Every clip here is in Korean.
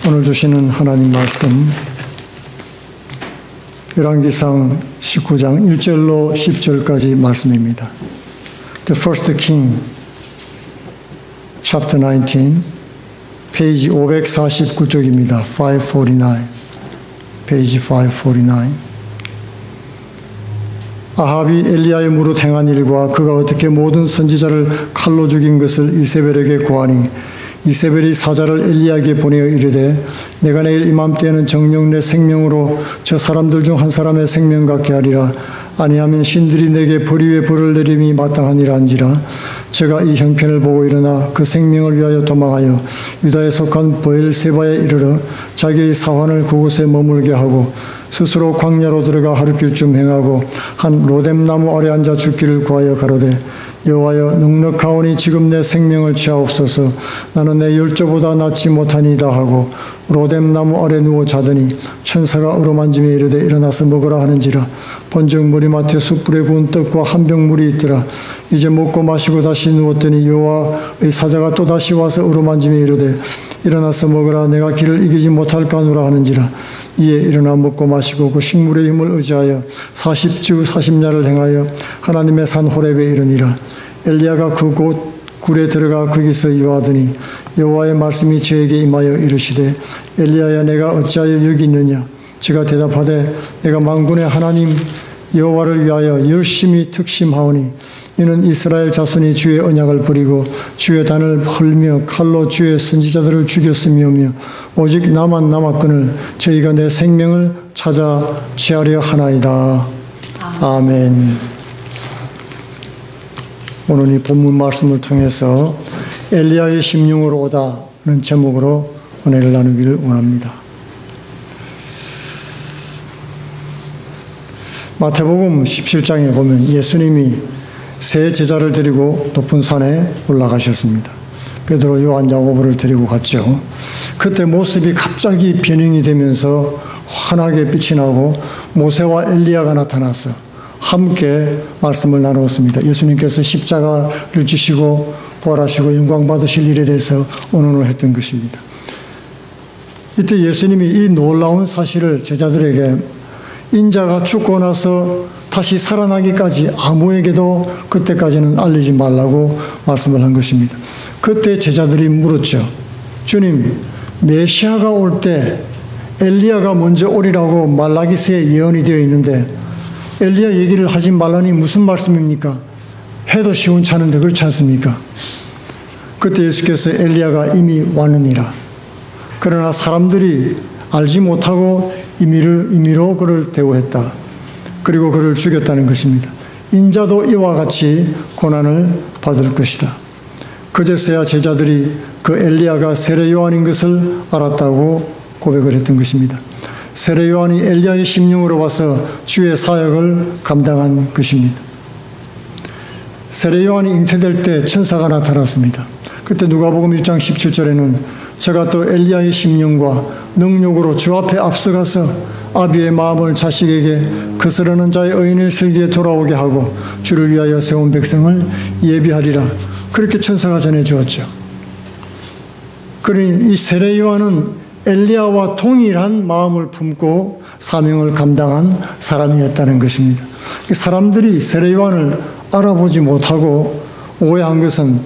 오늘 주시는 하나님 말씀 열왕기상 19장 1절로 10절까지 말씀입니다. The First King, Chapter 19, 페이지 549쪽입니다. 549, 페이지 549. 아합이 엘리야의 무릇 행한 일과 그가 어떻게 모든 선지자를 칼로 죽인 것을 이세벨에게 고하니 이세벨이 사자를 엘리야에게 보내어 이르되 내가 내일 이맘때에는 정녕 내 생명으로 저 사람들 중 한 사람의 생명 같게 하리라. 아니하면 신들이 내게 벌 위에 벌을 내림이 마땅하니라 한지라. 제가 이 형편을 보고 일어나 그 생명을 위하여 도망하여 유다에 속한 브엘세바에 이르러 자기의 사환을 그곳에 머물게 하고 스스로 광야로 들어가 하루길쯤 행하고 한 로뎀나무 아래 앉아 죽기를 구하여 가로되 여호와여 넉넉하오니 지금 내 생명을 취하옵소서. 나는 내 열조보다 낫지 못하니이다 하고 로뎀나무 아래 누워 자더니 천사가 어루만지며 이르되 일어나서 먹으라 하는지라. 본즉 머리맡에 숯불에 구운 떡과 한 병 물이 있더라. 이제 먹고 마시고 다시 누웠더니 여호와의 사자가 또다시 와서 어루만지며 이르되 일어나서 먹으라. 내가 길을 이기지 못할까 하노라 하는지라. 이에 일어나 먹고 마시고 그 식물의 힘을 의지하여 40주 40야를 행하여 하나님의 산 호렙에 이르니라. 엘리야가 그곳 굴에 들어가 거기서 요하더니 여호와의 말씀이 저에게 임하여 이르시되 엘리야야 내가 어찌하여 여기 있느냐. 제가 대답하되 내가 만군의 하나님 여호와를 위하여 열심히 특심하오니 이는 이스라엘 자손이 주의 언약을 버리고 주의 단을 헐며 칼로 주의 선지자들을 죽였으며며 오직 나만 남았거늘 저희가 내 생명을 찾아 취하려 하나이다. 아멘. 오늘 이 본문 말씀을 통해서 엘리야의 심령으로 오다는 제목으로 은혜를 나누기를 원합니다. 마태복음 17장에 보면 예수님이 세 제자를 데리고 높은 산에 올라가셨습니다. 베드로, 요한, 야고보를 데리고 갔죠. 그때 모습이 갑자기 변형이 되면서 환하게 빛이 나고 모세와 엘리야가 나타나서 함께 말씀을 나누었습니다. 예수님께서 십자가를 지시고 부활하시고 영광 받으실 일에 대해서 언언을 했던 것입니다. 이때 예수님이 이 놀라운 사실을 제자들에게 인자가 죽고 나서 다시 살아나기까지 아무에게도 그때까지는 알리지 말라고 말씀을 한 것입니다. 그때 제자들이 물었죠. 주님, 메시아가 올 때 엘리야가 먼저 오리라고 말라기서에 예언이 되어 있는데 엘리야 얘기를 하지 말라니 무슨 말씀입니까? 해도 시원찮은데 그렇지 않습니까? 그때 예수께서 엘리야가 이미 왔느니라. 그러나 사람들이 알지 못하고 임의로 그를 대우했다. 그리고 그를 죽였다는 것입니다. 인자도 이와 같이 고난을 받을 것이다. 그제서야 제자들이 그 엘리야가 세례 요한인 것을 알았다고 고백을 했던 것입니다. 세례 요한이 엘리야의 심령으로 와서 주의 사역을 감당한 것입니다. 세례 요한이 잉태될 때 천사가 나타났습니다. 그때 누가복음 1장 17절에는 제가 또 엘리야의 심령과 능력으로 주 앞에 앞서가서 아비의 마음을 자식에게 거스르는 자의 의인을 슬기에 돌아오게 하고 주를 위하여 세운 백성을 예비하리라. 그렇게 천사가 전해주었죠. 그러니 이 세례 요한은 엘리야와 동일한 마음을 품고 사명을 감당한 사람이었다는 것입니다. 사람들이 세례 요한을 알아보지 못하고 오해한 것은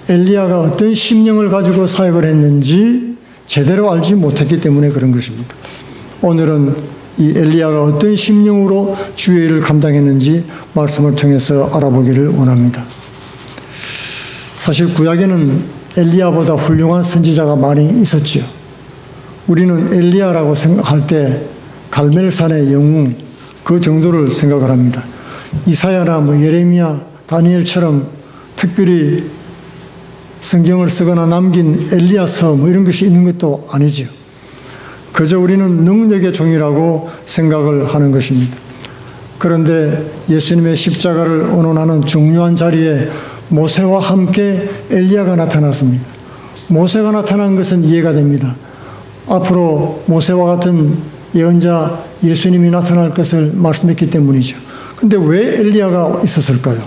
엘리야가 어떤 심령을 가지고 사역을 했는지 제대로 알지 못했기 때문에 그런 것입니다. 오늘은 이 엘리야가 어떤 심령으로 주의 일을 감당했는지 말씀을 통해서 알아보기를 원합니다. 사실 구약에는 엘리야보다 훌륭한 선지자가 많이 있었지요. 우리는 엘리야라고 생각할 때 갈멜산의 영웅 그 정도를 생각을 합니다. 이사야나 예레미야, 다니엘처럼 특별히 성경을 쓰거나 남긴 엘리야서 이런 것이 있는 것도 아니지요. 그저 우리는 능력의 종이라고 생각을 하는 것입니다. 그런데 예수님의 십자가를 언론하는 중요한 자리에 모세와 함께 엘리야가 나타났습니다. 모세가 나타난 것은 이해가 됩니다. 앞으로 모세와 같은 예언자 예수님이 나타날 것을 말씀했기 때문이죠. 그런데 왜 엘리야가 있었을까요?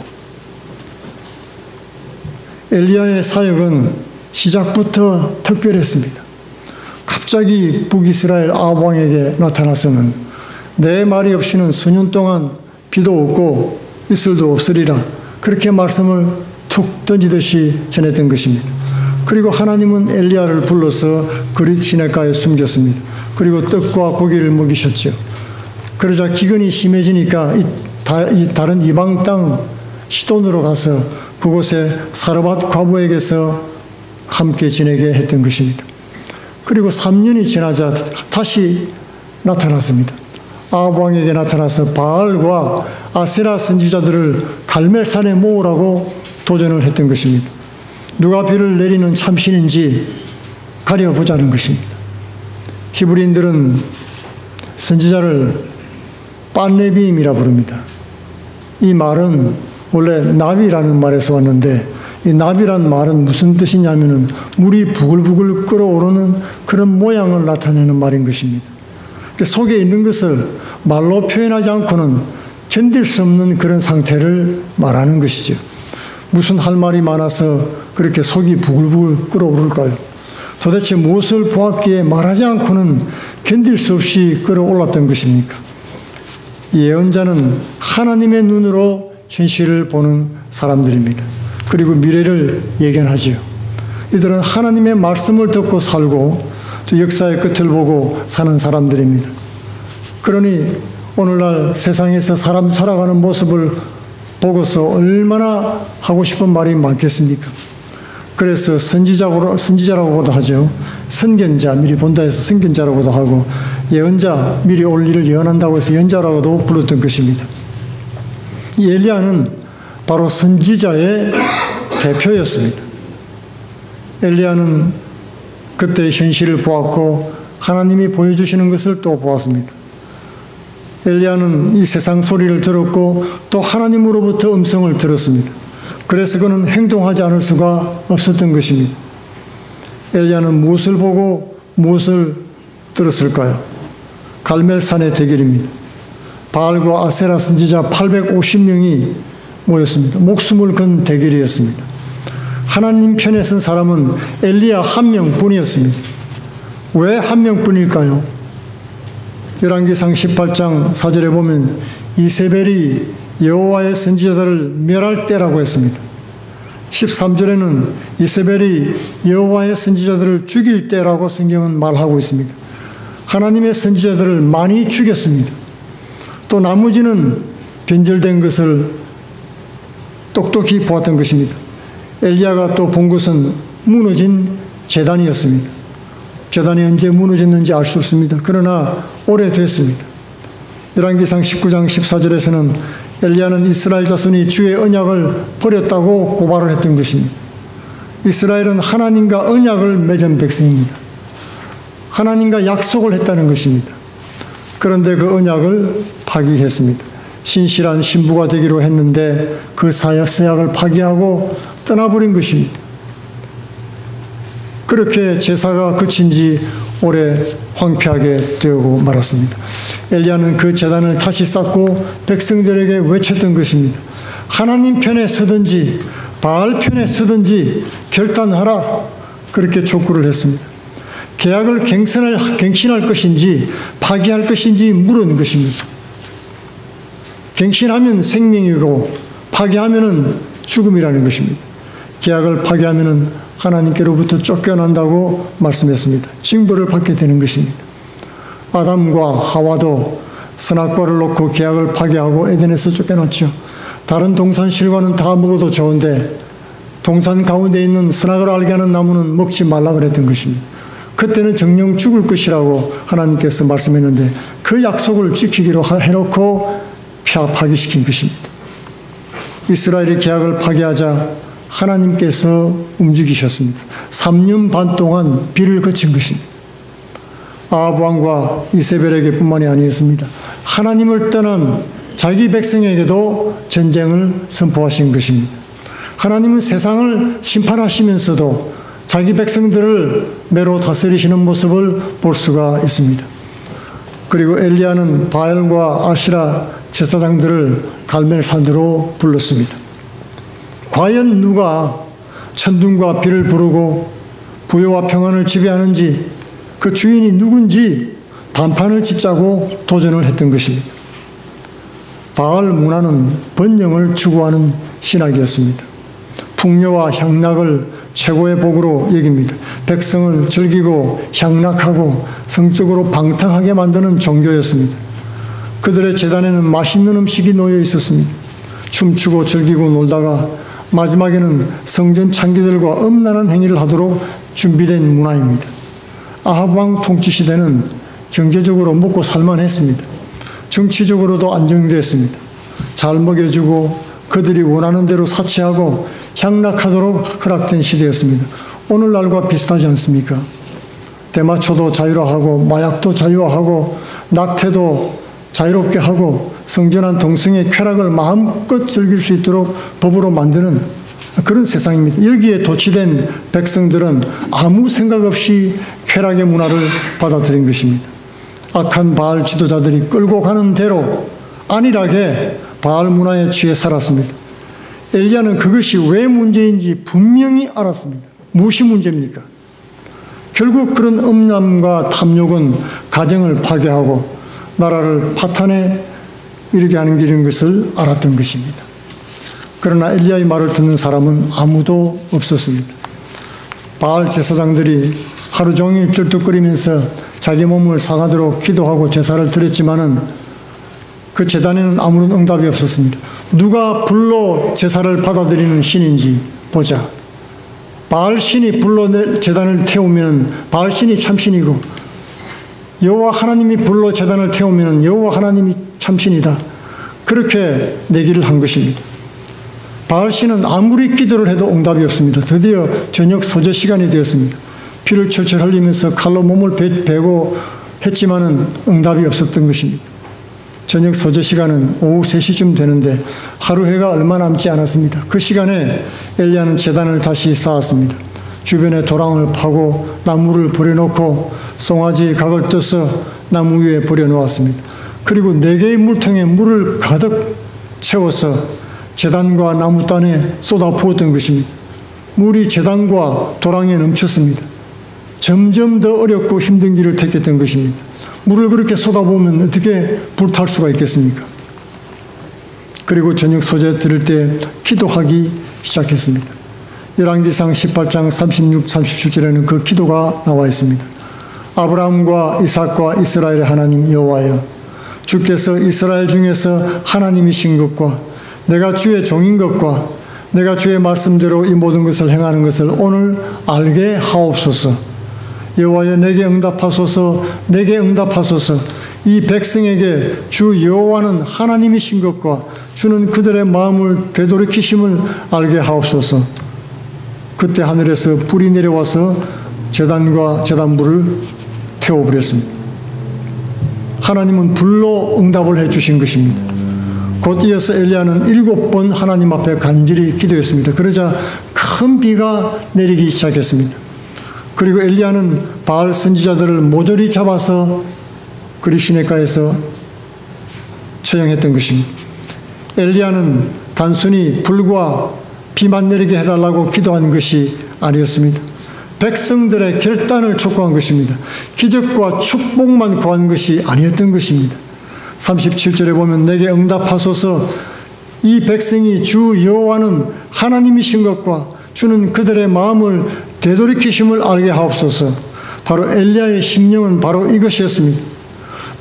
엘리야의 사역은 시작부터 특별했습니다. 갑자기 북이스라엘 아합 왕에게 나타나서는 내 말이 없이는 수년 동안 비도 없고 이슬도 없으리라, 그렇게 말씀을 툭 던지듯이 전했던 것입니다. 그리고 하나님은 엘리야를 불러서 그릿 시냇가에 숨겼습니다. 그리고 떡과 고기를 먹이셨죠. 그러자 기근이 심해지니까 다른 이방 땅 시돈으로 가서 그곳에 사르밧 과부에게서 함께 지내게 했던 것입니다. 그리고 3년이 지나자 다시 나타났습니다. 아합 왕에게 나타나서 바알과 아세라 선지자들을 갈멜산에 모으라고 도전을 했던 것입니다. 누가 비를 내리는 참신인지 가려보자는 것입니다. 히브리인들은 선지자를 빤네비임이라 부릅니다. 이 말은 원래 나비라는 말에서 왔는데, 이 나비란 말은 무슨 뜻이냐면은 물이 부글부글 끓어오르는 그런 모양을 나타내는 말인 것입니다. 속에 있는 것을 말로 표현하지 않고는 견딜 수 없는 그런 상태를 말하는 것이죠. 무슨 할 말이 많아서 그렇게 속이 부글부글 끓어오를까요? 도대체 무엇을 보았기에 말하지 않고는 견딜 수 없이 끓어올랐던 것입니까? 예언자는 하나님의 눈으로 현실을 보는 사람들입니다. 그리고 미래를 예견하지요. 이들은 하나님의 말씀을 듣고 살고 또 역사의 끝을 보고 사는 사람들입니다. 그러니 오늘날 세상에서 사람 살아가는 모습을 보고서 얼마나 하고 싶은 말이 많겠습니까? 그래서 선지자라고도 하죠. 선견자, 미리 본다 해서 선견자라고도 하고, 예언자, 미리 올 일을 예언한다고 해서 예언자라고도 불렀던 것입니다. 이 엘리야는 바로 선지자의 대표였습니다. 엘리야는 그때 현실을 보았고 하나님이 보여주시는 것을 또 보았습니다. 엘리야는 이 세상 소리를 들었고 또 하나님으로부터 음성을 들었습니다. 그래서 그는 행동하지 않을 수가 없었던 것입니다. 엘리야는 무엇을 보고 무엇을 들었을까요? 갈멜산의 대결입니다. 바알과 아세라 선지자 850명이 모였습니다. 목숨을 건 대결이었습니다. 하나님 편에 선 사람은 엘리야 한 명뿐이었습니다. 왜 한 명뿐일까요? 열왕기상 18장 4절에 보면 이세벨이 여호와의 선지자들을 멸할 때라고 했습니다. 13절에는 이세벨이 여호와의 선지자들을 죽일 때라고 성경은 말하고 있습니다. 하나님의 선지자들을 많이 죽였습니다. 또 나머지는 변절된 것을 똑똑히 보았던 것입니다. 엘리야가 또 본 것은 무너진 제단이었습니다. 제단이 언제 무너졌는지 알 수 없습니다. 그러나 오래됐습니다. 열왕기상 19장 14절에서는 엘리야는 이스라엘 자손이 주의 언약을 버렸다고 고발을 했던 것입니다. 이스라엘은 하나님과 언약을 맺은 백성입니다. 하나님과 약속을 했다는 것입니다. 그런데 그 언약을 파기했습니다. 신실한 신부가 되기로 했는데 그 서약을 파기하고 떠나버린 것입니다. 그렇게 제사가 그친 지 오래 황폐하게 되고 말았습니다. 엘리야는 그 제단을 다시 쌓고 백성들에게 외쳤던 것입니다. 하나님 편에 서든지 바알 편에 서든지 결단하라, 그렇게 촉구를 했습니다. 계약을 갱신할 것인지 파기할 것인지 물은 것입니다. 갱신하면 생명이고 파기하면 죽음이라는 것입니다. 계약을 파기하면 하나님께로부터 쫓겨난다고 말씀했습니다. 징벌을 받게 되는 것입니다. 아담과 하와도 선악과를 놓고 계약을 파기하고 에덴에서 쫓겨났죠. 다른 동산 실과는 다 먹어도 좋은데 동산 가운데 있는 선악을 알게 하는 나무는 먹지 말라 그랬던 것입니다. 그때는 정령 죽을 것이라고 하나님께서 말씀했는데 그 약속을 지키기로 해놓고 파기시킨 것입니다. 이스라엘이 계약을 파기하자 하나님께서 움직이셨습니다. 3년 반 동안 비를 그친 것입니다. 아합 왕과 이세벨에게 뿐만이 아니었습니다. 하나님을 떠난 자기 백성에게도 전쟁을 선포하신 것입니다. 하나님은 세상을 심판하시면서도 자기 백성들을 매로 다스리시는 모습을 볼 수가 있습니다. 그리고 엘리야는 바알과 아시라 제사장들을 갈멜산으로 불렀습니다. 과연 누가 천둥과 비를 부르고 부요와 평안을 지배하는지 그 주인이 누군지 단판을 짓자고 도전을 했던 것입니다. 바알 문화는 번영을 추구하는 신학이었습니다. 풍요와 향락을 최고의 복으로 여깁니다. 백성을 즐기고 향락하고 성적으로 방탕하게 만드는 종교였습니다. 그들의 제단에는 맛있는 음식이 놓여 있었습니다. 춤추고 즐기고 놀다가 마지막에는 성전 창기들과 음란한 행위를 하도록 준비된 문화입니다. 아합 왕 통치 시대는 경제적으로 먹고 살만했습니다. 정치적으로도 안정됐습니다. 잘 먹여주고 그들이 원하는 대로 사치하고 향락하도록 허락된 시대였습니다. 오늘날과 비슷하지 않습니까? 대마초도 자유화하고 마약도 자유화하고 낙태도 자유롭게 하고 성전한 동성의 쾌락을 마음껏 즐길 수 있도록 법으로 만드는 그런 세상입니다. 여기에 도취된 백성들은 아무 생각 없이 쾌락의 문화를 받아들인 것입니다. 악한 바알 지도자들이 끌고 가는 대로 안일하게 바알 문화에 취해 살았습니다. 엘리야는 그것이 왜 문제인지 분명히 알았습니다. 무엇이 문제입니까? 결국 그런 음란과 탐욕은 가정을 파괴하고 나라를 파탄에 이르게 하는 길인 것을 알았던 것입니다. 그러나 엘리야의 말을 듣는 사람은 아무도 없었습니다. 바알 제사장들이 하루 종일 쩔뚝거리면서 자기 몸을 상하도록 기도하고 제사를 드렸지만은 그 제단에는 아무런 응답이 없었습니다. 누가 불로 제사를 받아들이는 신인지 보자. 바알 신이 불로 제단을 태우면 바알 신이 참신이고 여호와 하나님이 불로 제단을 태우면 여호와 하나님이 참신이다. 그렇게 내기를 한 것입니다. 바알 신은 아무리 기도를 해도 응답이 없습니다. 드디어 저녁 소재 시간이 되었습니다. 피를 철철 흘리면서 칼로 몸을 베고 했지만은 응답이 없었던 것입니다. 저녁 소재 시간은 오후 3시쯤 되는데 하루 해가 얼마 남지 않았습니다. 그 시간에 엘리야는 제단을 다시 쌓았습니다. 주변에 도랑을 파고 나무를 버려놓고 송아지 각을 떠서 나무 위에 버려놓았습니다. 그리고 4개의 물통에 물을 가득 채워서 제단과 나무단에 쏟아 부었던 것입니다. 물이 제단과 도랑에 넘쳤습니다. 점점 더 어렵고 힘든 길을 택했던 것입니다. 물을 그렇게 쏟아부으면 어떻게 불탈 수가 있겠습니까? 그리고 저녁 소재 드릴 때 기도하기 시작했습니다. 열왕기상 18장 36, 37절에는 그 기도가 나와 있습니다. 아브라함과 이삭과 이스라엘의 하나님 여호와여, 주께서 이스라엘 중에서 하나님이신 것과 내가 주의 종인 것과 내가 주의 말씀대로 이 모든 것을 행하는 것을 오늘 알게 하옵소서. 여호와여, 내게 응답하소서. 내게 응답하소서. 이 백성에게 주 여호와는 하나님이신 것과 주는 그들의 마음을 되돌이키심을 알게 하옵소서. 그때 하늘에서 불이 내려와서 제단과 제단불을 태워버렸습니다. 하나님은 불로 응답을 해주신 것입니다. 곧 이어서 엘리야는 7번 하나님 앞에 간절히 기도했습니다. 그러자 큰 비가 내리기 시작했습니다. 그리고 엘리야는 바알 선지자들을 모조리 잡아서 그리 시내가에서 처형했던 것입니다. 엘리야는 단순히 불과 비만 내리게 해달라고 기도한 것이 아니었습니다. 백성들의 결단을 촉구한 것입니다. 기적과 축복만 구한 것이 아니었던 것입니다. 37절에 보면 내게 응답하소서. 이 백성이 주 여호와는 하나님이신 것과 주는 그들의 마음을 되돌이키심을 알게 하옵소서. 바로 엘리야의 심령은 바로 이것이었습니다.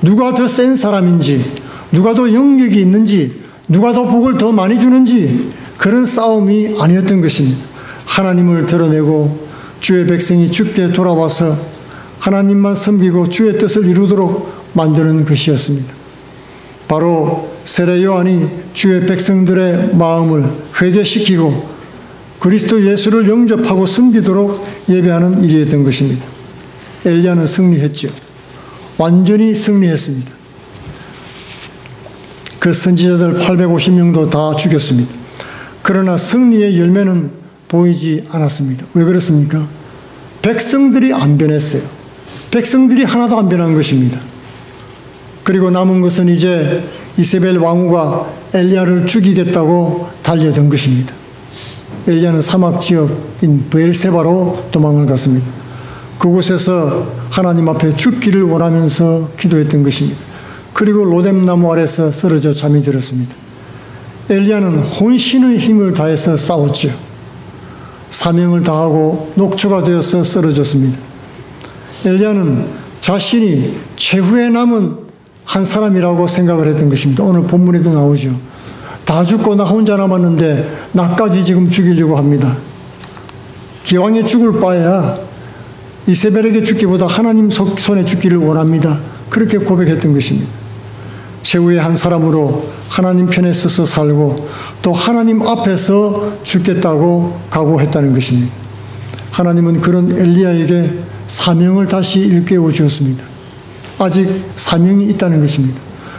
누가 더 센 사람인지, 누가 더 영역이 있는지, 누가 더 복을 더 많이 주는지 그런 싸움이 아니었던 것입니다. 하나님을 드러내고 주의 백성이 주께 돌아와서 하나님만 섬기고 주의 뜻을 이루도록 만드는 것이었습니다. 바로 세례 요한이 주의 백성들의 마음을 회개시키고 그리스도 예수를 영접하고 섬기도록 예배하는 일이었던 것입니다. 엘리야는 승리했죠. 완전히 승리했습니다. 그 선지자들 850명도 다 죽였습니다. 그러나 승리의 열매는 보이지 않았습니다. 왜 그렇습니까? 백성들이 안 변했어요. 백성들이 하나도 안 변한 것입니다. 그리고 남은 것은 이제 이세벨 왕후가 엘리야를 죽이겠다고 달려든 것입니다. 엘리야는 사막 지역인 브엘세바로 도망을 갔습니다. 그곳에서 하나님 앞에 죽기를 원하면서 기도했던 것입니다. 그리고 로뎀나무 아래서 쓰러져 잠이 들었습니다. 엘리야는 혼신의 힘을 다해서 싸웠죠. 사명을 다하고 녹초가 되어서 쓰러졌습니다. 엘리야는 자신이 최후에 남은 한 사람이라고 생각을 했던 것입니다. 오늘 본문에도 나오죠. 다 죽고 나 혼자 남았는데 나까지 지금 죽이려고 합니다. 기왕에 죽을 바에야 이세벨에게 죽기보다 하나님 손에 죽기를 원합니다. 그렇게 고백했던 것입니다. 최후의 한 사람으로 하나님 편에 서서 살고 또 하나님 앞에서 죽겠다고 각오했다는 것입니다. 하나님은 그런 엘리야에게 사명을 다시 일깨워 주었습니다. 아직 사명이 있다는 것입니다.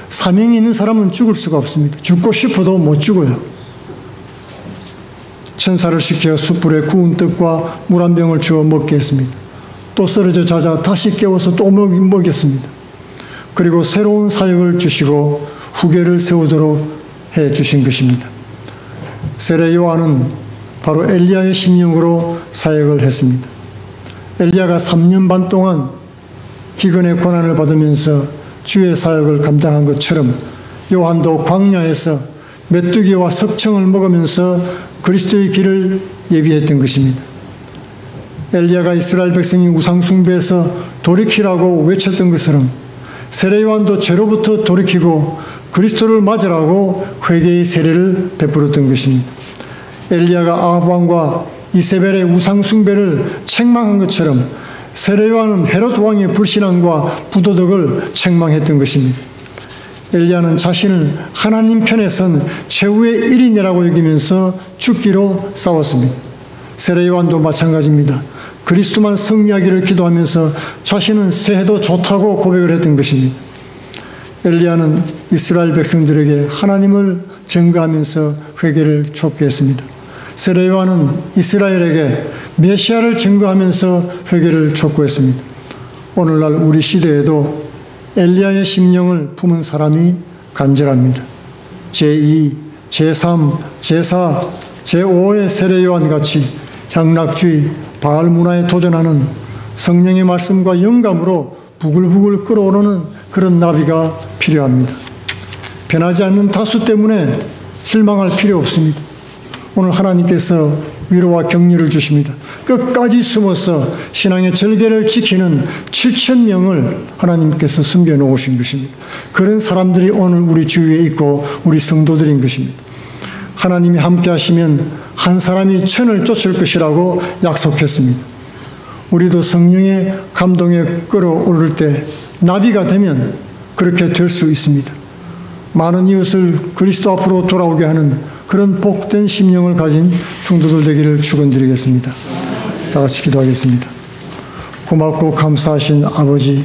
사명이 있는 사람은 죽을 수가 없습니다. 죽고 싶어도 못 죽어요. 천사를 시켜 숯불에 구운 떡과 물 한 병을 주어 먹게 했습니다. 또 쓰러져 자자 다시 깨워서 또 먹였습니다. 그리고 새로운 사역을 주시고 후계를 세우도록 해 주신 것입니다. 세례 요한은 바로 엘리야의 심령으로 사역을 했습니다. 엘리야가 3년 반 동안 기근의 고난을 받으면서 주의 사역을 감당한 것처럼 요한도 광야에서 메뚜기와 석청을 먹으면서 그리스도의 길을 예비했던 것입니다. 엘리야가 이스라엘 백성이 우상 숭배에서 돌이키라고 외쳤던 것처럼 세례 요한도 죄로부터 돌이키고 그리스도를 맞으라고 회개의 세례를 베풀었던 것입니다. 엘리야가 아합 왕과 이세벨의 우상 숭배를 책망한 것처럼 세례 요한은 헤롯 왕의 불신앙과 부도덕을 책망했던 것입니다. 엘리야는 자신을 하나님 편에 선 최후의 일인이라고 여기면서 죽기로 싸웠습니다. 세례 요한도 마찬가지입니다. 그리스도만 승리하기를 기도하면서 자신은 새해도 좋다고 고백을 했던 것입니다. 엘리야는 이스라엘 백성들에게 하나님을 증거하면서 회개를 촉구했습니다. 세례 요한은 이스라엘에게 메시아를 증거하면서 회개를 촉구했습니다. 오늘날 우리 시대에도 엘리야의 심령을 품은 사람이 간절합니다. 제2, 제3, 제4, 제5의 세례 요한같이 향락주의, 바알 문화에 도전하는 성령의 말씀과 영감으로 부글부글 끓어오르는 그런 나비가 필요합니다. 변하지 않는 다수 때문에 실망할 필요 없습니다. 오늘 하나님께서 위로와 격려를 주십니다. 끝까지 숨어서 신앙의 절개를 지키는 7,000명을 하나님께서 숨겨놓으신 것입니다. 그런 사람들이 오늘 우리 주위에 있고 우리 성도들인 것입니다. 하나님이 함께 하시면 한 사람이 천을 쫓을 것이라고 약속했습니다. 우리도 성령의 감동에 끌어오를 때 나비가 되면 그렇게 될 수 있습니다. 많은 이웃을 그리스도 앞으로 돌아오게 하는 그런 복된 심령을 가진 성도들 되기를 축원드리겠습니다. 다 같이 기도하겠습니다. 고맙고 감사하신 아버지,